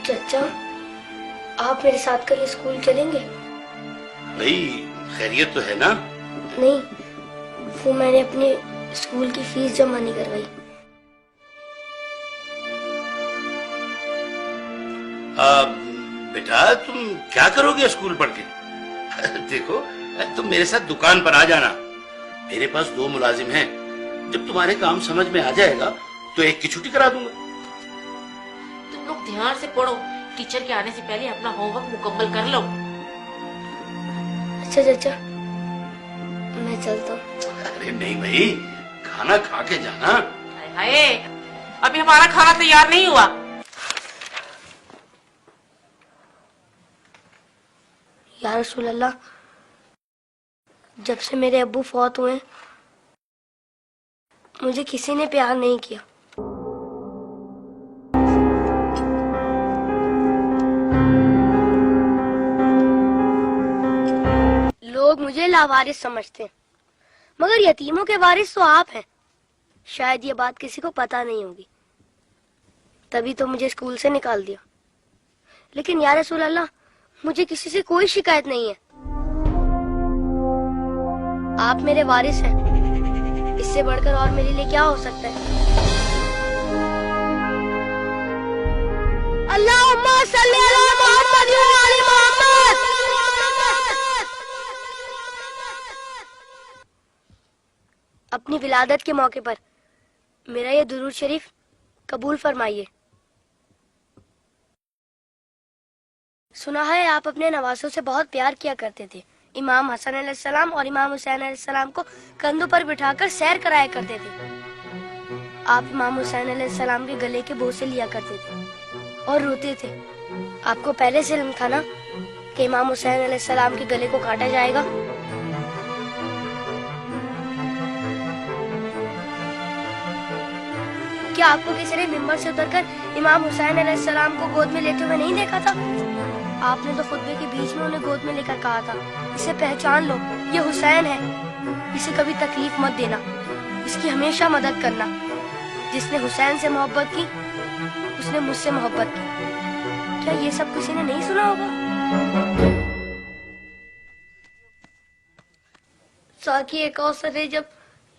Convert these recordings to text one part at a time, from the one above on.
چچا آپ میرے ساتھ کل اسکول چلیں گے؟ بھائی خیریت تو ہے نا؟ نہیں، وہ میں نے اپنے اسکول کی فیس جمع نہیں کروائی۔ بیٹا تم کیا کرو گے اسکول پڑھ کے؟ دیکھو تم میرے ساتھ دکان پر آ جانا، میرے پاس 2 ملازم ہیں، جب تمہارے کام سمجھ میں آ جائے گا تو ایک کی چھٹی کرا دوں گا۔ تم لوگ دھیان سے پڑھو، ٹیچر کے آنے سے پہلے اپنا ہوم ورک مکمل کر لو۔ اچھا چچا میں چلتا ہوں۔ ارے نہیں بھائی، کھانا کھا کے جانا۔ ہائے ابھی ہمارا کھانا تیار نہیں ہوا۔ یا رسول اللہ، جب سے میرے ابو فوت ہوئے مجھے کسی نے پیار نہیں کیا۔ لوگ مجھے لاوارث سمجھتے ہیں، مگر یتیموں کے وارث تو آپ ہیں۔ شاید یہ بات کسی کو پتا نہیں ہوگی، تبھی تو مجھے اسکول سے نکال دیا۔ لیکن یا رسول اللہ، مجھے کسی سے کوئی شکایت نہیں ہے۔ آپ میرے وارث ہیں، اس سے بڑھ کر اور میرے لیے کیا ہو سکتا ہے؟ اللہم صلی علی محمد و علی محمد۔ اپنی ولادت کے موقع پر میرا یہ درود شریف قبول فرمائیے۔ سنا ہے آپ اپنے نوازوں سے بہت پیار کیا کرتے تھے۔ امام حسن علیہ السلام اور امام حسین علیہ السلام کو کندھوں پر بٹھا کر سیر کرایا کرتے تھے۔ آپ امام حسین علیہ السلام کے گلے کے بوسے لیا کرتے تھے اور روتے تھے۔ آپ کو پہلے سے علم تھا نا کہ امام حسین علیہ السلام کے گلے کو کاٹا جائے گا؟ کیا آپ کو کسی نے ممبر سے اتر کر امام حسین علیہ السلام کو گود میں لیتے ہوئے نہیں دیکھا تھا؟ آپ نے تو خطبے کے بیچ میں انہیں گود میں لے کر کہا تھا، اسے پہچان لو، یہ حسین ہے، اسے کبھی تکلیف مت دینا، اس کی ہمیشہ مدد کرنا۔ جس نے حسین سے محبت کی اس نے مجھ سے محبت کی۔ کیا یہ سب کسی نے نہیں سنا ہوگا؟ ساقی کوثر نے جب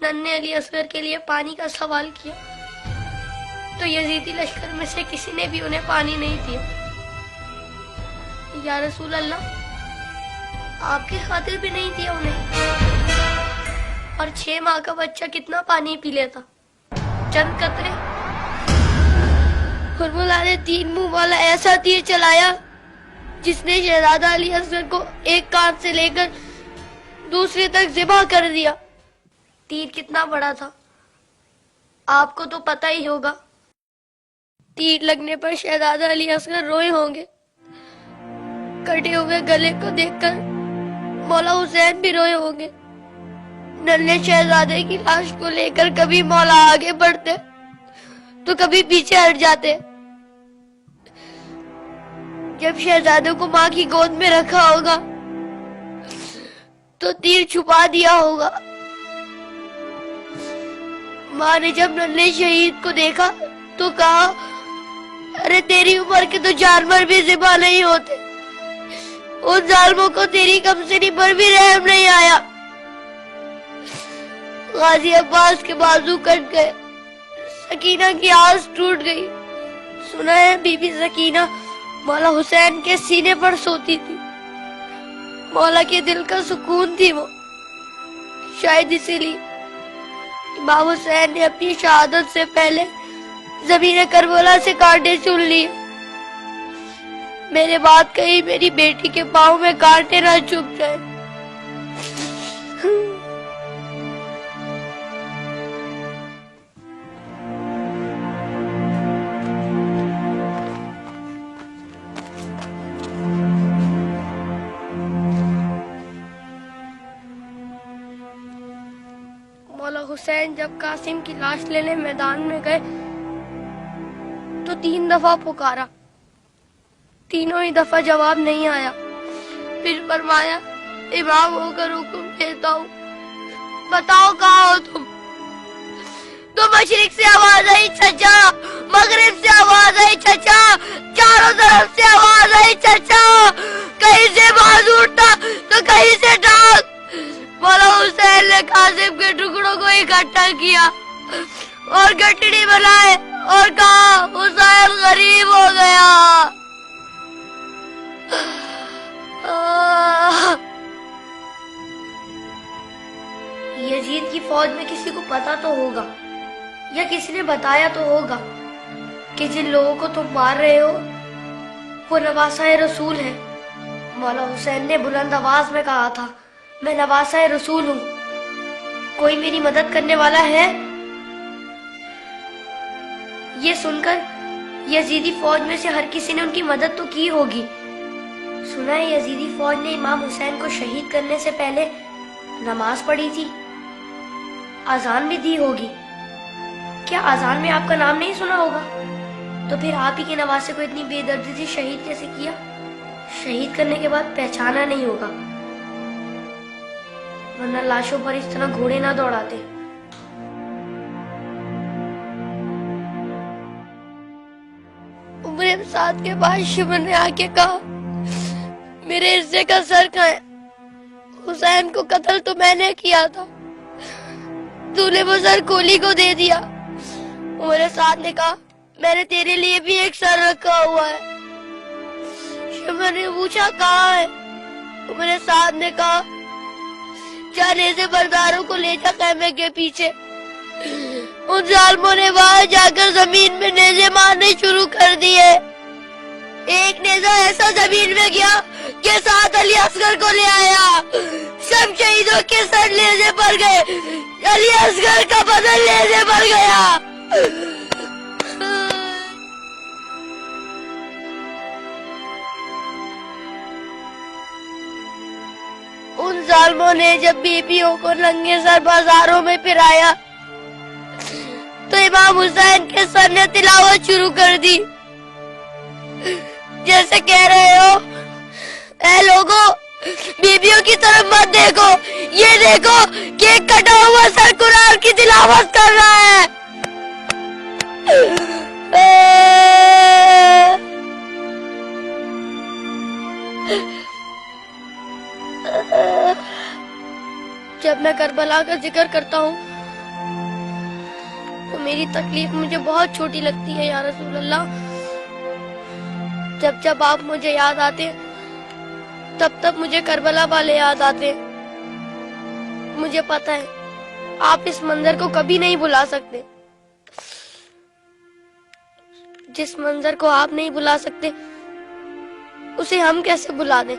ننھے علی اصغر کے لیے پانی کا سوال کیا تو یزیدی لشکر میں سے کسی نے بھی انہیں پانی نہیں دیا۔ یا رسول اللہ، آپ کی خاطر بھی نہیں دیا انہیں؟ اور 6 ماہ کا بچہ کتنا پانی پی لیتا؟ چند قطرے۔ حرملہ نے 3 منہ والا ایسا تیر چلایا جس نے شہزادہ علی اصغر کو ایک کان سے لے کر دوسرے تک ذبح کر دیا۔ تیر کتنا بڑا تھا آپ کو تو پتہ ہی ہوگا۔ تیر لگنے پر شہزادہ علی اصغر روئے ہوں گے۔ کٹے ہوئے گلے کو دیکھ کر مولا حسین بھی روئے ہوں گے۔ ننھے شہزادے کی لاش کو لے کر کبھی مولا آگے بڑھتے تو کبھی پیچھے ہٹ جاتے۔ جب شہزادے کو ماں کی گود میں رکھا ہوگا تو تیر چھپا دیا ہوگا۔ ماں نے جب ننھے شہید کو دیکھا تو کہا، ارے تیری عمر کے تو جانور بھی ذبح نہیں ہوتے، ان ظالموں کو تیری کمسنی پر بھی رحم نہیں آیا۔ غازی عباس کے بازو کٹ گئے، سکینہ کی آس ٹوٹ گئی۔ سنا ہے بی بی سکینہ مولا حسین کے سینے پر سوتی تھی، مولا کے دل کا سکون تھی وہ۔ شاید اسی لیے امام حسین نے اپنی شہادت سے پہلے زمین کربلا سے کانٹے چن لیے۔ میرے بات کہیں میری بیٹی کے پاؤں میں کانٹے نہ چبھ جائے۔ مولا حسین جب قاسم کی لاش لینے میدان میں گئے تو 3 دفعہ پکارا، تینوں ہی دفعہ جواب نہیں آیا۔ پھر فرمایا، امام ہو کر حکم دیتا ہوں، بتاؤ کہاں ہو تم؟ تو مشرق سے آواز آئی چچا، مغرب سے آواز آئی چچا، چاروں طرف گٹڑی بنائے اور کہا حسین غریب ہو گیا. یزید کی فوج میں کسی کو پتا تو ہوگا یا کسی نے بتایا تو ہوگا کہ جن لوگوں کو تم مار رہے ہو وہ نواسۂ رسول ہے. مولا حسین نے بلند آواز میں کہا تھا میں نواسۂ رسول ہوں, کوئی میری مدد کرنے والا ہے؟ یہ سن کر یزیدی فوج میں سے ہر کسی نے ان کی مدد تو کی ہوگی. سنا ہے یزیدی فوج نے امام حسین کو شہید کرنے سے پہلے نماز پڑھی تھی, اذان بھی دی ہوگی. کیا اذان میں آپ کا نام نہیں سنا ہوگا؟ تو پھر آپ ہی کے نواسے کو اتنی بے دردی سے شہید کیسے کیا؟ شہید کرنے کے بعد پہچانا نہیں ہوگا, ورنہ لاشوں پر اس طرح گھوڑے نہ دوڑاتے. عمر سعد کے بعد شمر نے آ کے کہا میرے حصے کا سر کہاں ہے؟ حسین کو قتل تو میں نے کیا تھا, تو نے وہ سر کولی کو دے دیا. عمر سعد نے کہا میں نے تیرے لیے بھی ایک سر رکھا ہوا ہے. شمر نے پوچھا کہاں ہے؟ عمر سعد نے کہا جانے سے برداروں کو لے جا خیمے کے پیچھے. ان ظالموں نے وہاں جا کر زمین میں نیزے مارنے شروع کر دیے. ایک نیزہ ایسا زمین میں گیا کہ ساتھ علی اصغر کو لے آیا. سب شہیدوں کے سر نیزے پر گئے, علی اصغر کا بدن نیزے پر گیا. ان ظالموں نے جب بیویوں کو ننگے سر بازاروں میں پھرایا تو امام حسین کے سر نے تلاوت شروع کر دی, جیسے کہہ رہے ہو اے لوگو بیویوں کی طرف مت دیکھو, یہ دیکھو کہ ایک کٹا ہوا سر قرآن کی تلاوت کر رہا ہے. جب میں کربلا کا ذکر کرتا ہوں تو میری تکلیف مجھے بہت چھوٹی لگتی ہے یا رسول اللہ. جب جب آپ مجھے یاد آتے تب تب مجھے کربلا والے یاد آتے. مجھے پتا ہے آپ اس منظر کو کبھی نہیں بھلا سکتے. جس منظر کو آپ نہیں بھلا سکتے اسے ہم کیسے بھلا دیں؟